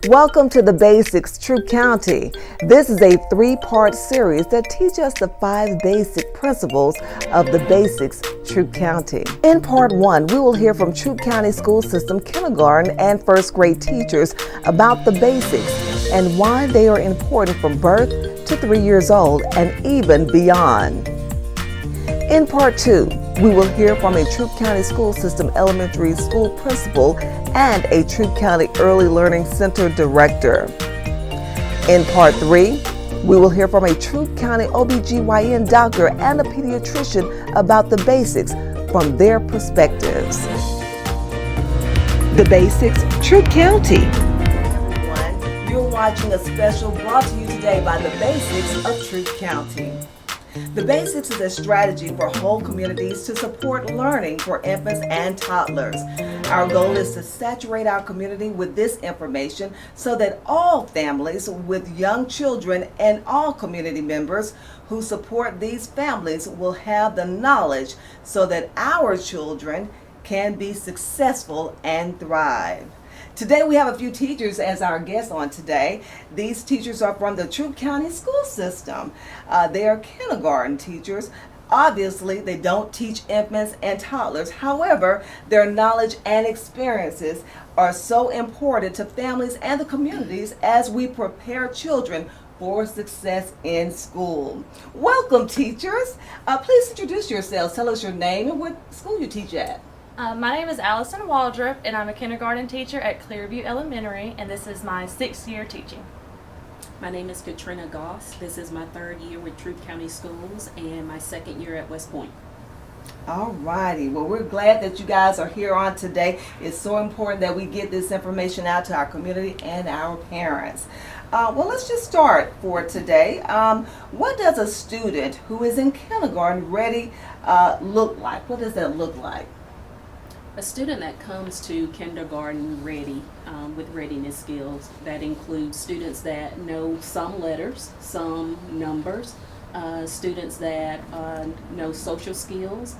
Welcome to the Basics, Troup County. This is a three-part series that teaches us the 5 basic principles of the Basics, Troup County. In part 1, we will hear from Troup County School System kindergarten and first grade teachers about the basics and why they are important from birth to 3 years old and even beyond. In part 2, we will hear from a Troup County School System elementary school principal and a Troup County Early Learning Center director. In part 3, we will hear from a Troup County OBGYN doctor and a pediatrician about the basics from their perspectives. The Basics, Troup County. Everyone, you're watching a special brought to you today by the Basics of Troup County. The Basics is a strategy for whole communities to support learning for infants and toddlers. Our goal is to saturate our community with this information so that all families with young children and all community members who support these families will have the knowledge so that our children can be successful and thrive. Today we have a few teachers as our guests on today. These teachers are from the Troup County School System. They are kindergarten teachers. Obviously, they don't teach infants and toddlers. However, their knowledge and experiences are so important to families and the communities as we prepare children for success in school. Welcome, teachers. Please introduce yourselves. Tell us your name and what school you teach at. My name is Allison Waldrop, and I'm a kindergarten teacher at Clearview Elementary, and this is my 6th year teaching. My name is Katrina Goss. This is my 3rd year with Troup County Schools and my 2nd year at West Point. All righty. Well, we're glad that you guys are here on today. It's so important that we get this information out to our community and our parents. Well, let's just start for today. What does a student who is in kindergarten ready look like? What does that look like? A student that comes to kindergarten ready with readiness skills, that includes students that know some letters, some numbers, students that know social skills,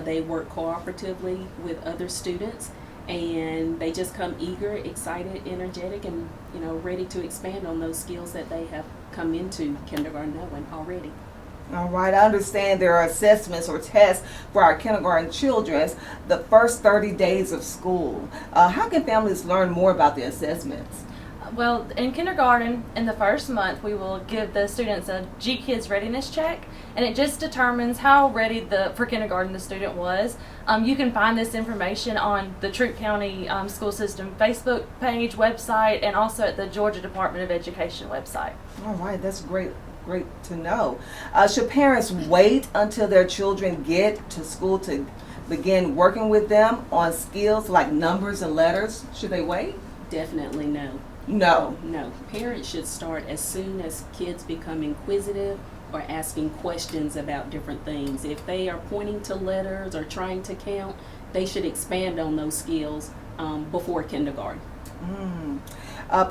they work cooperatively with other students, and they just come eager, excited, energetic, and ready to expand on those skills that they have come into kindergarten knowing already. All right, I understand there are assessments or tests for our kindergarten children the first 30 days of school. How can families learn more about the assessments? Well, in kindergarten, in the first month, we will give the students a G-Kids readiness check, and it just determines how ready for kindergarten the student was. You can find this information on the Troup County School System Facebook page, website, and also at the Georgia Department of Education website. All right, that's great to know. Should parents wait until their children get to school to begin working with them on skills like numbers and letters? Should they wait? Definitely no. No. No. Parents should start as soon as kids become inquisitive or asking questions about different things. If they are pointing to letters or trying to count, they should expand on those skills before kindergarten.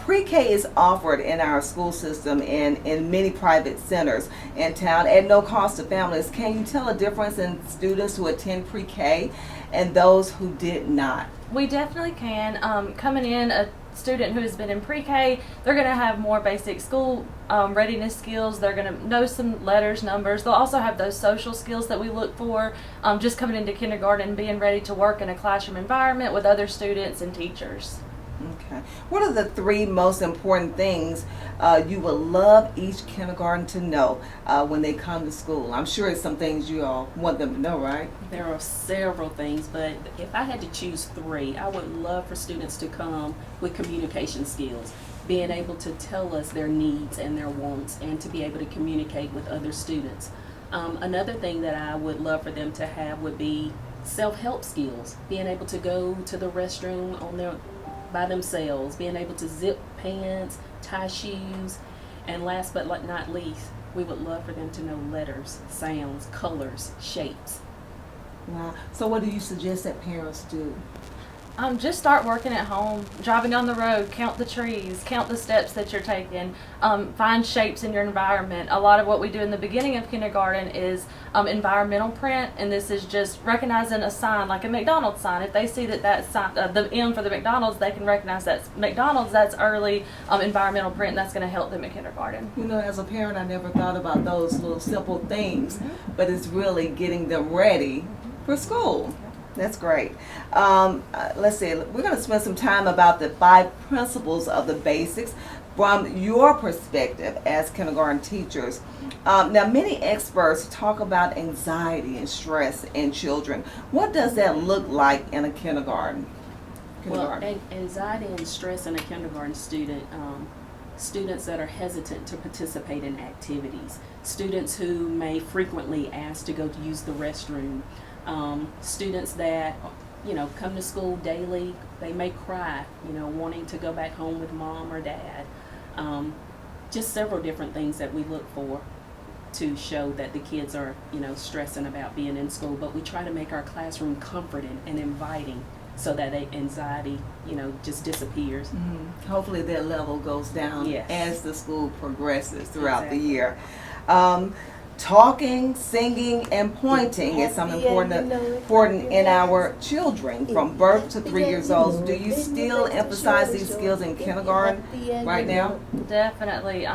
Pre-K is offered in our school system and in many private centers in town at no cost to families. Can you tell a difference in students who attend pre-K and those who did not? We definitely can. Coming in, a student who has been in pre-K, they're going to have more basic school readiness skills. They're going to know some letters, numbers. They'll also have those social skills that we look for just coming into kindergarten and being ready to work in a classroom environment with other students and teachers. Okay. What are the 3 most important things you would love each kindergarten to know when they come to school? I'm sure it's some things you all want them to know, right? There are several things, but if I had to choose 3, I would love for students to come with communication skills, being able to tell us their needs and their wants, and to be able to communicate with other students. Another thing that I would love for them to have would be self-help skills, being able to go to the restroom by themselves, being able to zip pants, tie shoes, and last but not least, we would love for them to know letters, sounds, colors, shapes. Wow. So what do you suggest that parents do? Just start working at home, driving down the road, count the trees, count the steps that you're taking, find shapes in your environment. A lot of what we do in the beginning of kindergarten is environmental print, and this is just recognizing a sign, like a McDonald's sign. If they see that sign, the M for the McDonald's, they can recognize that's McDonald's. That's early environmental print, and that's going to help them in kindergarten. You know, as a parent, I never thought about those little simple things, but it's really getting them ready for school. That's great. Let's see, we're going to spend some time about the 5 principles of the basics from your perspective as kindergarten teachers. Now, many experts talk about anxiety and stress in children. What does that look like in a kindergarten? Well, anxiety and stress in a kindergarten student, students that are hesitant to participate in activities, students who may frequently ask to go to use the restroom, students that, come to school daily, they may cry, wanting to go back home with mom or dad. Just several different things that we look for to show that the kids are, stressing about being in school. But we try to make our classroom comforting and inviting so that anxiety, just disappears. Mm-hmm. Hopefully that level goes down as the school progresses throughout the year. Talking, singing, and pointing is something important in our children from birth to 3 years old. Do you still emphasize these skills in kindergarten right now? Definitely.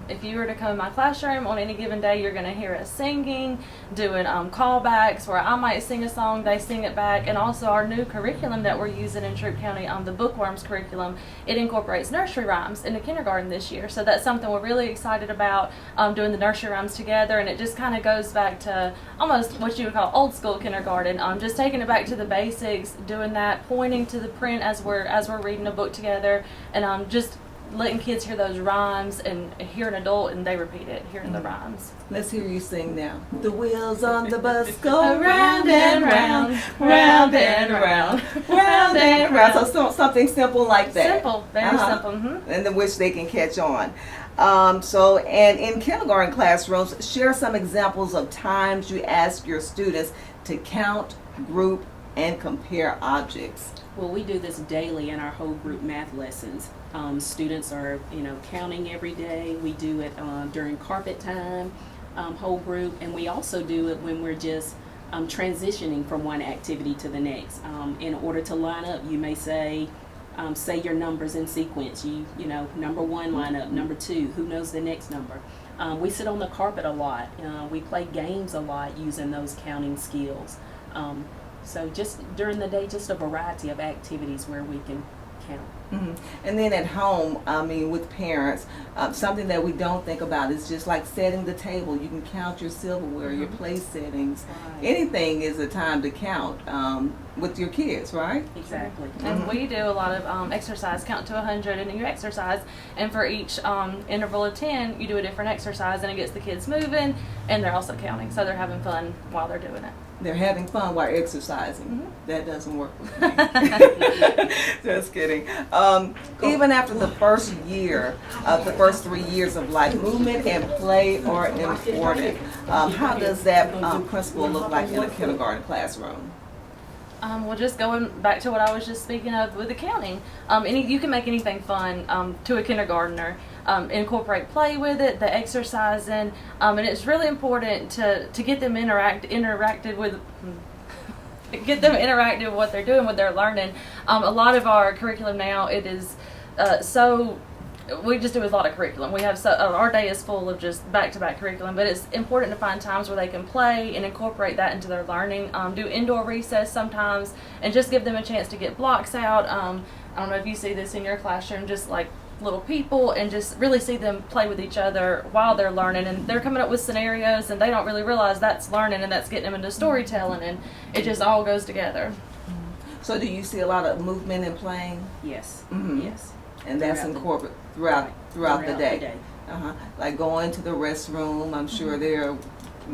If you were to come in my classroom on any given day, you're going to hear us singing, doing callbacks where I might sing a song, they sing it back, and also our new curriculum that we're using in Troup County, the Bookworms curriculum, it incorporates nursery rhymes into kindergarten this year. So that's something we're really excited about, doing the nursery rhymes together, and it just kind of goes back to almost what you would call old school kindergarten, just taking it back to the basics, doing that, pointing to the print as we're reading a book together, and just letting kids hear those rhymes and hear an adult and they repeat it, hearing the rhymes. Let's hear you sing now. The wheels on the bus go round and round, round and round, round and round. So something simple like that. Simple, very simple. Mm-hmm. And which they can catch on. And in kindergarten classrooms, share some examples of times you ask your students to count, group, and compare objects. Well, we do this daily in our whole group math lessons. Students are, counting every day. We do it during carpet time, whole group, and we also do it when we're just transitioning from one activity to the next. In order to line up, you may say your numbers in sequence. Number 1 line up, number 2, who knows the next number. We sit on the carpet a lot. We play games a lot using those counting skills. So just during the day, just a variety of activities where we can count. Mm-hmm. And then at home, with parents, something that we don't think about is just like setting the table. You can count your silverware, your place settings. Right. Anything is a time to count with your kids, right? Exactly. And we do a lot of exercise, count to 100, and you exercise. And for each interval of 10, you do a different exercise, and it gets the kids moving, and they're also counting, so they're having fun while they're doing it. They're having fun while exercising. Mm-hmm. That doesn't work with me. Just kidding. Even after the first year, the first 3 years of life, movement and play are important. How does that principle look like in a kindergarten classroom? Well, just going back to what I was just speaking of with the counting, you can make anything fun to a kindergartner. Incorporate play with it, the exercising, and it's really important to get them interacted with what they're doing, what they're learning. A lot of our curriculum now, it is we just do a lot of curriculum. We have our day is full of just back-to-back curriculum, but it's important to find times where they can play and incorporate that into their learning. Do indoor recess sometimes, and just give them a chance to get blocks out. I don't know if you see this in your classroom, just like little people, and just really see them play with each other while they're learning, and they're coming up with scenarios, and they don't really realize that's learning, and that's getting them into storytelling, and it just all goes together. So do you see a lot of movement and playing? Yes. Mm-hmm. Yes. And that's incorporated throughout the day. Like going to the restroom, I'm sure they're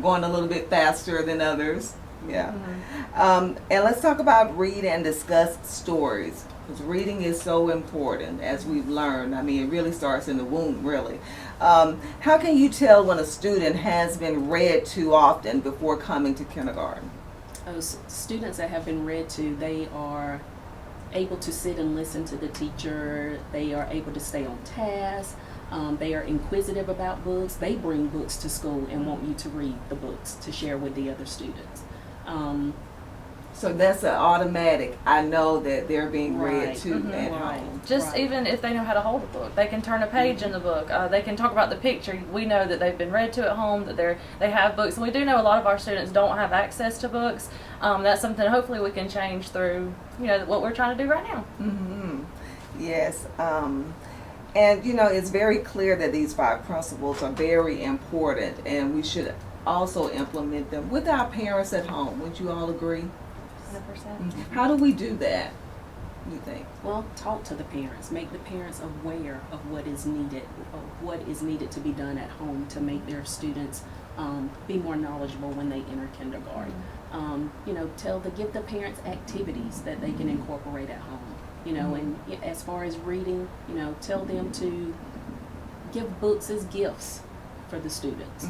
going a little bit faster than others. Yeah. Mm-hmm. And let's talk about read and discuss stories. Because reading is so important, as we've learned. It really starts in the womb, really. How can you tell when a student has been read too often before coming to kindergarten? Those students that have been read to, they are able to sit and listen to the teacher. They are able to stay on task. They are inquisitive about books. They bring books to school and want you to read the books to share with the other students. So that's an automatic. I know that they're being read Right. too at Right. home. Just Right. even if they know how to hold a book, they can turn a page in the book. They can talk about the picture. We know that they've been read to at home, that they have books, and we do know a lot of our students don't have access to books. That's something hopefully we can change through what we're trying to do right now. Yes. And it's very clear that these 5 principles are very important, and we should also implement them with our parents at home. Would you all agree? 100%. How do we do that, you think? Well, talk to the parents. Make the parents aware of what is needed to be done at home to make their students be more knowledgeable when they enter kindergarten. Give the parents activities that they can incorporate at home. And as far as reading, tell them to give books as gifts for the students.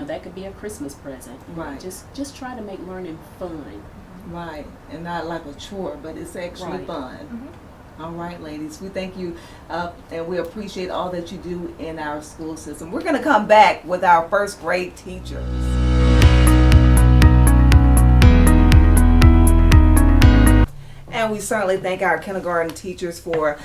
That could be a Christmas present. Right. Just try to make learning fun. Right, and not like a chore, but it's actually Right. fun. All right, ladies, we thank you and we appreciate all that you do in our school system. We're going to come back with our first grade teachers. And we certainly thank our kindergarten teachers for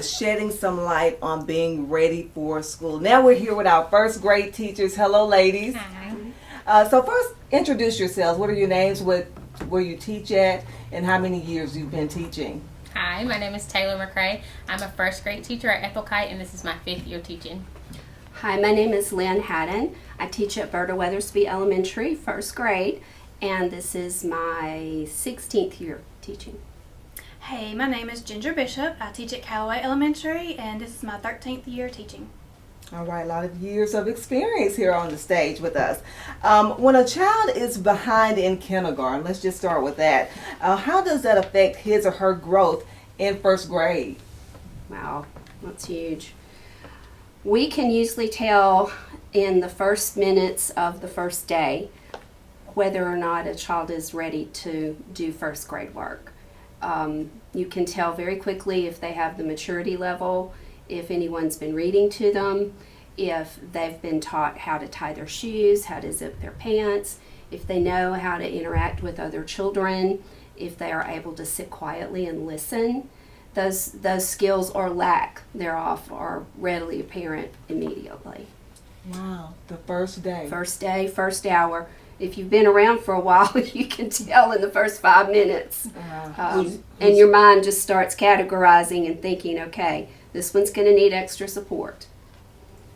shedding some light on being ready for school. Now we're here with our first grade teachers. Hello, ladies. Hi. So first, introduce yourselves. What are your names, where you teach at, and how many years you've been teaching? Hi, my name is Taylor McCrae. I'm a first grade teacher at Ethelkite, and this is my 5th year teaching. Hi, my name is Lynn Haddon. I teach at Berta Weathersby Elementary, first grade, and this is my 16th year teaching. Hey, my name is Ginger Bishop. I teach at Callaway Elementary, and this is my 13th year teaching. All right, a lot of years of experience here on the stage with us. When a child is behind in kindergarten, let's just start with that. How does that affect his or her growth in first grade? Wow, that's huge. We can usually tell in the first minutes of the first day whether or not a child is ready to do first grade work. You can tell very quickly if they have the maturity level, if anyone's been reading to them, if they've been taught how to tie their shoes, how to zip their pants, if they know how to interact with other children, if they are able to sit quietly and listen. Those skills or lack thereof are readily apparent immediately. Wow, the first day. First day, first hour. If you've been around for a while, you can tell in the first 5 minutes. And your mind just starts categorizing and thinking, okay, this one's going to need extra support.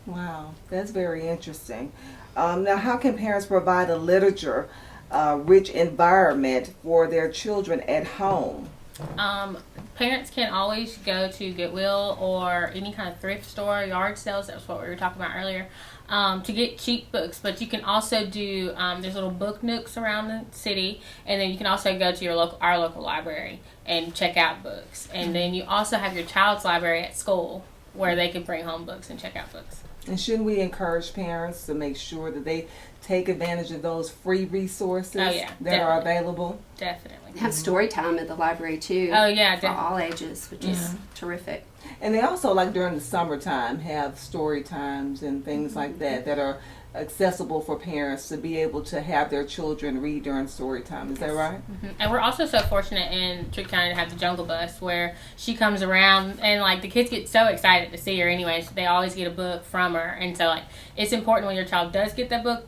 Wow, that's very interesting. Now, how can parents provide a literature rich environment for their children at home? Parents can always go to Goodwill or any kind of thrift store, yard sales, that's what we were talking about earlier, to get cheap books. But you can also do, there's little book nooks around the city, and then you can also go to our local library and check out books. And then you also have your child's library at school where they can bring home books and check out books. And shouldn't we encourage parents to make sure that they take advantage of those free resources that are available? Definitely. Have story time at the library too. Oh, yeah, for all ages, which is terrific. And they also, like during the summertime, have story times and things like that are accessible for parents to be able to have their children read during story time. Is that right? And we're also so fortunate in Troup County to have the Jungle Bus where she comes around and like the kids get so excited to see her anyway. So they always get a book from her. And so like it's important when your child does get that book,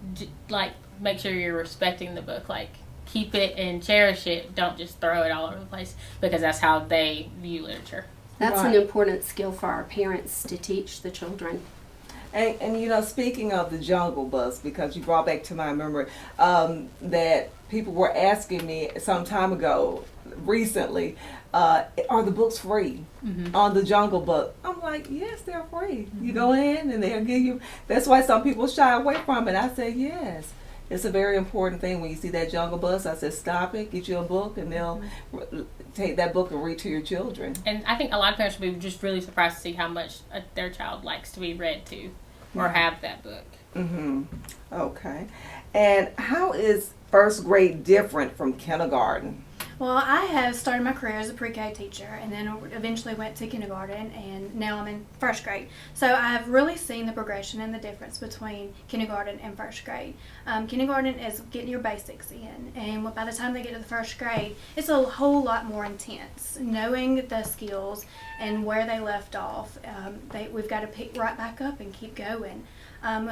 like make sure you're respecting the book. Like keep it and cherish it. Don't just throw it all over the place because that's how they view literature. That's an important skill for our parents to teach the children. And you know, speaking of the Jungle Bus, because you brought back to my memory that people were asking me some time ago, recently, are the books free on the Jungle Bus? I'm like, yes, they're free. You go in and they'll give you. That's why some people shy away from it. I say yes. It's a very important thing when you see that Jungle Bus. I said, stop it, get you a book, and they'll take that book and read to your children. And I think a lot of parents will be just really surprised to see how much their child likes to be read to or have that book. Okay. And how is first grade different from kindergarten? Well, I have started my career as a pre-K teacher and then eventually went to kindergarten, and now I'm in first grade. So I've really seen the progression and the difference between kindergarten and first grade. Kindergarten is getting your basics in, and by the time they get to the first grade, it's a whole lot more intense. Knowing the skills and where they left off, we've got to pick right back up and keep going.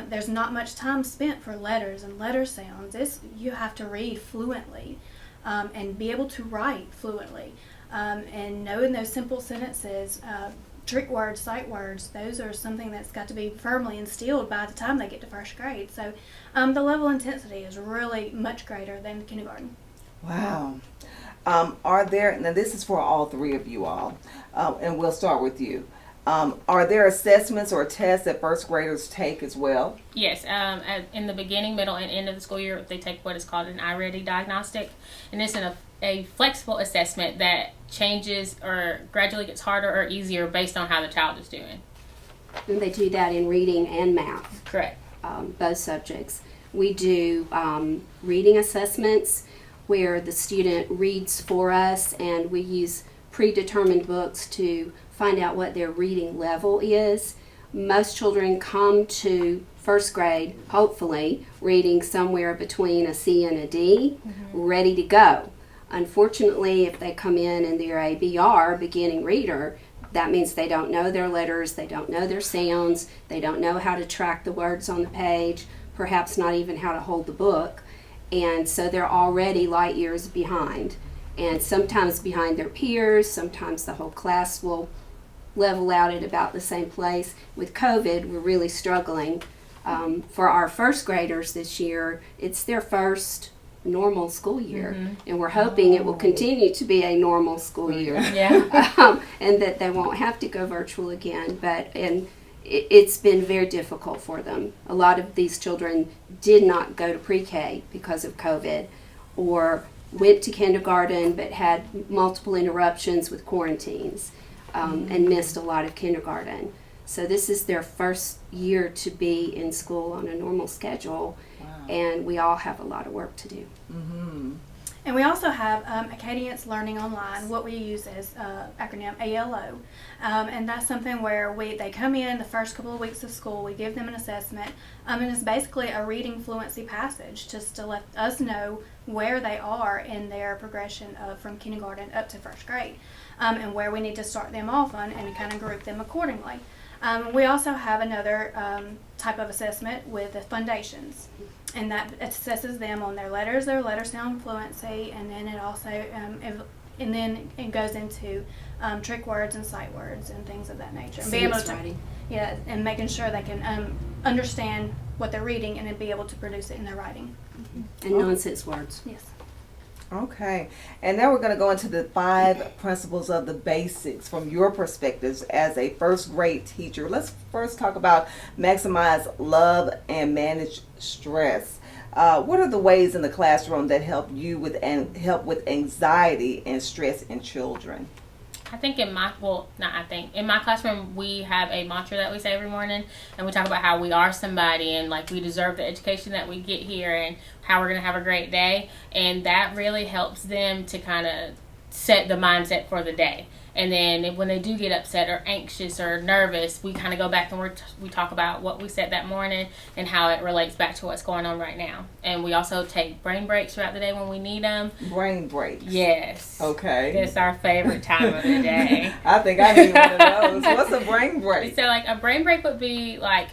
There's not much time spent for letters and letter sounds. You have to read fluently. And be able to write fluently, and knowing those simple sentences, trick words, sight words, those are something that's got to be firmly instilled by the time they get to first grade. So the level of intensity is really much greater than kindergarten. Wow. Are there, now this is for all three of you all, and we'll start with you. Are there assessments or tests that first graders take as well? Yes, in the beginning, middle, and end of the school year, they take what is called an iReady diagnostic, and it's a flexible assessment that changes or gradually gets harder or easier based on how the child is doing. And they do that in reading and math. Correct. Both subjects. We do reading assessments where the student reads for us, and we use predetermined books to find out what their reading level is. Most children come to first grade, hopefully, reading somewhere between a C and a D, ready to go. Unfortunately, if they come in and they're a BR, beginning reader, that means they don't know their letters, they don't know their sounds, they don't know how to track the words on the page, perhaps not even how to hold the book, and so they're already light years behind. And sometimes behind their peers, sometimes the whole class will level out at about the same place. With COVID, we're really struggling. For our first graders this year, it's their first normal school year, and we're hoping it will continue to be a normal school year. Yeah. And that they won't have to go virtual again. It's been very difficult for them. A lot of these children did not go to pre-K because of COVID, or went to kindergarten but had multiple interruptions with quarantines, and missed a lot of kindergarten. So this is their first year to be in school on a normal schedule, and we all have a lot of work to do. And we also have Acadience Learning Online, what we use as acronym ALO. And that's something where they come in the first couple of weeks of school, we give them an assessment, and it's basically a reading fluency passage just to let us know where they are in their progression from kindergarten up to first grade, and where we need to start them off on and kind of group them accordingly. We also have another type of assessment with the foundations, and that assesses them on their letters, their letter sound fluency, and then it also it goes into trick words and sight words and things of that nature. And be able to, Writing. yeah, and making sure they can understand what they're reading and then be able to produce it in their writing. And nonsense words. Yes. Okay, and now we're going to go into the 5 principles of the basics from your perspectives as a first grade teacher. Let's first talk about maximize love and manage stress. What are the ways in the classroom that help with anxiety and stress in children? I think in my classroom we have a mantra that we say every morning, and we talk about how we are somebody and like we deserve the education that we get here and how we're going to have a great day, and that really helps them to kind of set the mindset for the day. And then when they do get upset or anxious or nervous, we kind of go back and we talk about what we said that morning and how it relates back to what's going on right now. And we also take brain breaks throughout the day when we need them. Brain breaks? Yes. Okay. It's our favorite time of the day. I think I need one of those. What's a brain break? So like a brain break would be like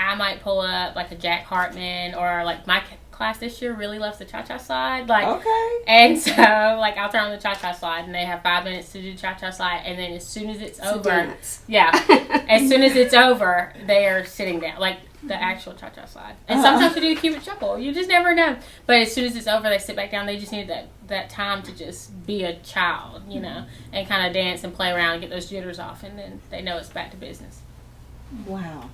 I might pull up like a Jack Hartman, or like my class this year really loves the cha-cha slide, like, okay, and so like I'll turn on the cha-cha slide and they have 5 minutes to do the cha-cha slide, and then as soon as it's over, as soon as it's over they are sitting down, like the actual cha-cha slide. And sometimes we do Cupid shuffle, you just never know, but as soon as it's over they sit back down. They just need that time to just be a child, you know, and kind of dance and play around and get those jitters off, and then they know it's back to business. Wow.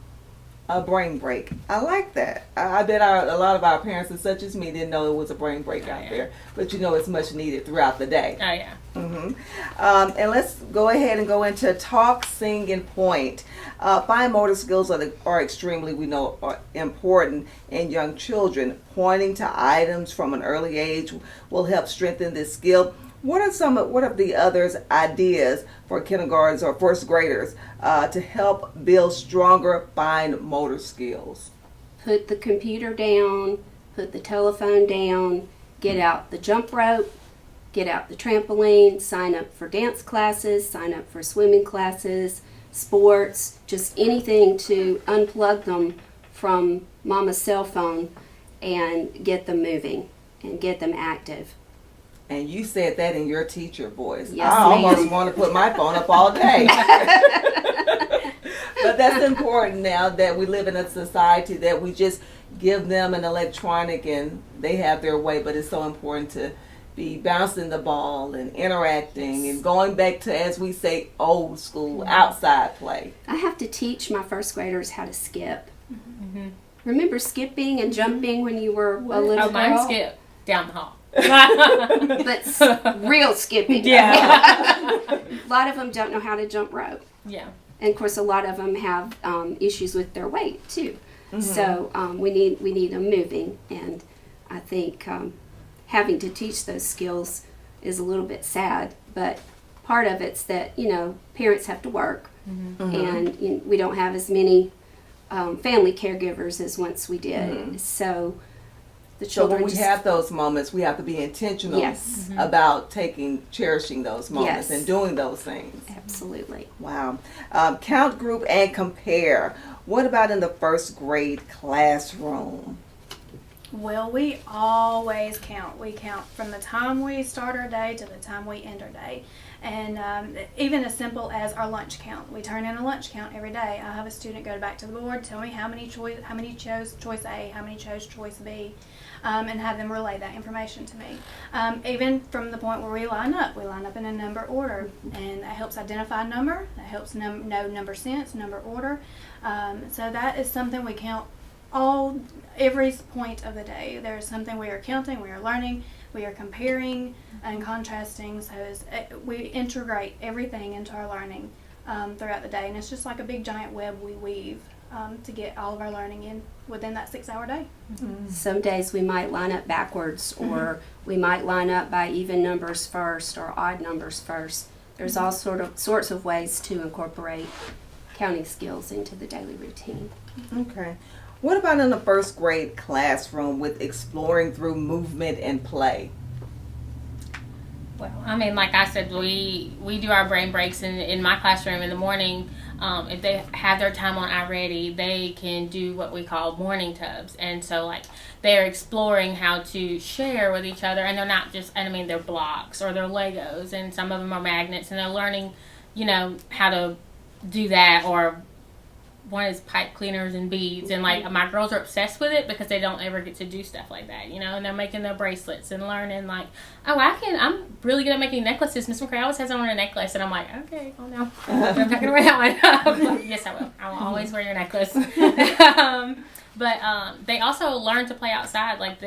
A brain break. I like that. I bet a lot of our parents, and such as me, didn't know it was a brain break out there. But you know it's much needed throughout the day. Oh, yeah. And let's go ahead and go into talk, sing, and point. Fine motor skills are extremely, we know, are important in young children. Pointing to items from an early age will help strengthen this skill. What are the others ideas for kindergartens or first graders to help build stronger fine motor skills? Put the computer down, put the telephone down, get out the jump rope, get out the trampoline, sign up for dance classes, sign up for swimming classes, sports, just anything to unplug them from mama's cell phone and get them moving and get them active. And you said that in your teacher voice. Yes, I ma'am. almost want to put my phone up all day. But that's important now that we live in a society that we just give them an electronic and they have their way. But it's so important to be bouncing the ball and interacting and going back to, as we say, old school, outside play. I have to teach my first graders how to skip. Remember skipping and jumping when you were a little Oh, girl? mine skip down the hall. But real skipping. Yeah. A lot of them don't know how to jump rope. Yeah. And of course, a lot of them have issues with their weight too. So we need them moving, and I think having to teach those skills is a little bit sad. But part of it's that parents have to work, and we don't have as many family caregivers as once we did. So the So children when we have those moments, we have to be intentional Yes. about cherishing those moments Yes. and doing those things. Absolutely. Wow. Count, group, and compare. What about in the first grade classroom? Well, we always count. We count from the time we start our day to the time we end our day. And even as simple as our lunch count. We turn in a lunch count every day. I have a student go back to the board, tell me how many chose choice A, how many chose choice B, and have them relay that information to me. Even from the point where we line up in a number order, and that helps identify number, that helps know number sense, number order. So that is something we count every point of the day. There is something we are counting, we are learning, we are comparing and contrasting. So we integrate everything into our learning throughout the day, and it's just like a big giant web we weave to get all of our learning in within that 6-hour day. Some days we might line up backwards, or we might line up by even numbers first or odd numbers first. There's all sorts of ways to incorporate counting skills into the daily routine. Okay. What about in the first grade classroom with exploring through movement and play? Well, I mean, like I said, we do our brain breaks in my classroom in the morning. If they have their time on iReady, they can do what we call morning tubs. And so, like, they're exploring how to share with each other. And they're not just, they're blocks or they're Legos. And some of them are magnets. And they're learning, how to do that. Or one is pipe cleaners and beads. And, like, my girls are obsessed with it because they don't ever get to do stuff like that, And they're making their bracelets and learning, like, I'm really good at making necklaces. Miss McCray always has on a necklace. And I'm like, okay, oh no. I'm not going to wear that one. Yes, I will. I will always wear your necklace. But they also learn to play outside. Like,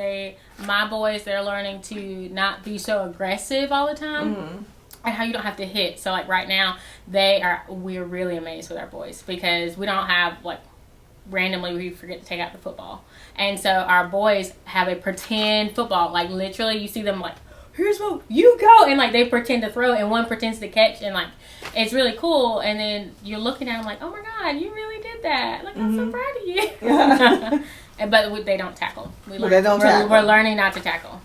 my boys, they're learning to not be so aggressive all the time. And how you don't have to hit. So, like, right now, we're really amazed with our boys because we don't have, like, randomly we forget to take out the football. And so our boys have a pretend football. Like, literally, you see them, like, here's what you go. And, like, they pretend to throw and one pretends to catch. And, like, it's really cool. And then you're looking at them like, oh, my God, you really did that. Like, I'm so proud of you. But they don't tackle. We're learning not to tackle.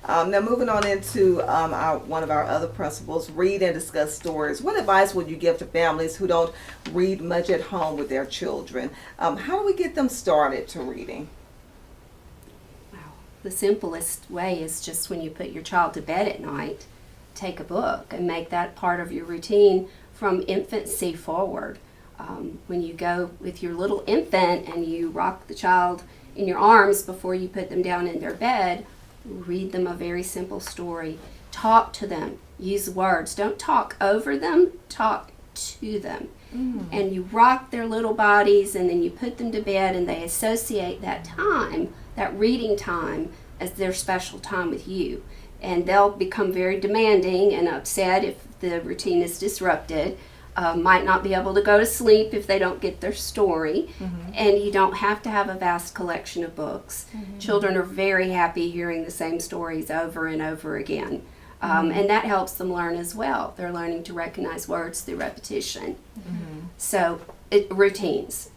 Now moving on into one of our other principles, read and discuss stories. What advice would you give to families who don't read much at home with their children? How do we get them started to reading? Wow. The simplest way is just when you put your child to bed at night, take a book and make that part of your routine from infancy forward. When you go with your little infant and you rock the child in your arms before you put them down in their bed, read them a very simple story. Talk to them. Use words. Don't talk over them. Talk to them. And you rock their little bodies, and then you put them to bed, and they associate that time, that reading time, as their special time with you. And they'll become very demanding and upset if the routine is disrupted. Might not be able to go to sleep if they don't get their story. And you don't have to have a vast collection of books. Children are very happy hearing the same stories over and over again. And that helps them learn as well. They're learning to recognize words through repetition. So routines.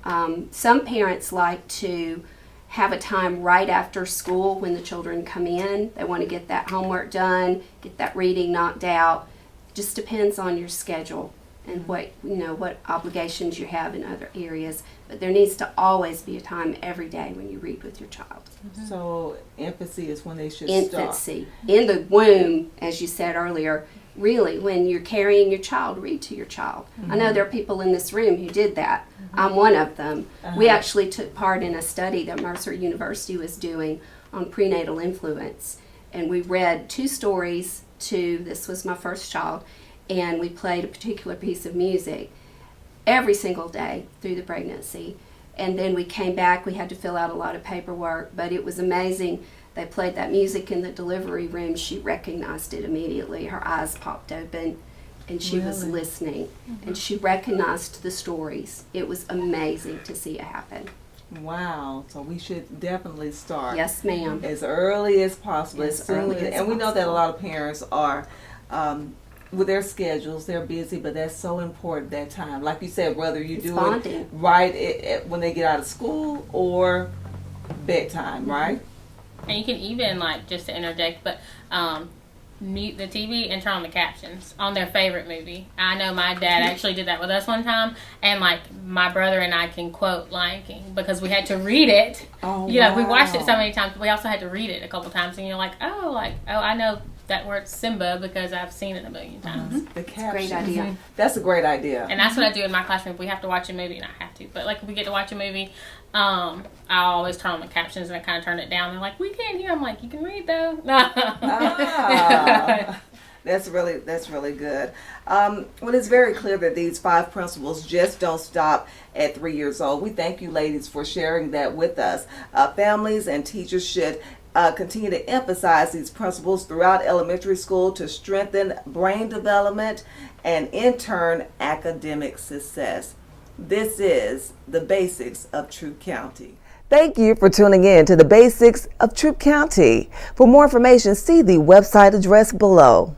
Some parents like to have a time right after school when the children come in. They want to get that homework done, get that reading knocked out. Just depends on your schedule and what obligations you have in other areas. But there needs to always be a time every day when you read with your child. So infancy is when they should Infancy. In the womb, as you said earlier, really when you're carrying your child, read to your child. I know there are people in this room who did that. I'm one of them. We actually took part in a study that Mercer University was doing on prenatal influence. And we read 2 stories to, this was my first child, and we played a particular piece of music every single day through the pregnancy. And then we came back, we had to fill out a lot of paperwork, but it was amazing. They played that music in the delivery room. She recognized it immediately. Her eyes popped open, and she was listening. And she recognized the stories. It was amazing to see it happen. Wow. So we should definitely start. Yes, ma'am. As early as possible. And we know that a lot of parents are, with their schedules, they're busy, but that's so important, that time. Like you said, whether you do it right when they get out of school or bedtime, right? And you can even, like, just to interject, but mute the TV and turn on the captions on their favorite movie. I know my dad actually did that with us one time, and, like, my brother and I can quote Lion King because we had to read it. We watched it so many times, but we also had to read it a couple times, and you're like, oh, I know that word Simba because I've seen it a million times. The captions. Great idea. That's a great idea. And that's what I do in my classroom. If we have to watch a movie, and I have to, but like if we get to watch a movie, I always turn on the captions and I kind of turn it down. They're like, we can't hear. I'm like, you can read though. That's really good. Well, it's very clear that these 5 principles just don't stop at 3 years old. We thank you, ladies, for sharing that with us. Families and teachers should continue to emphasize these principles throughout elementary school to strengthen brain development and, in turn, academic success. This is the basics of Troup County. Thank you for tuning in to the basics of Troup County. For more information, see the website address below.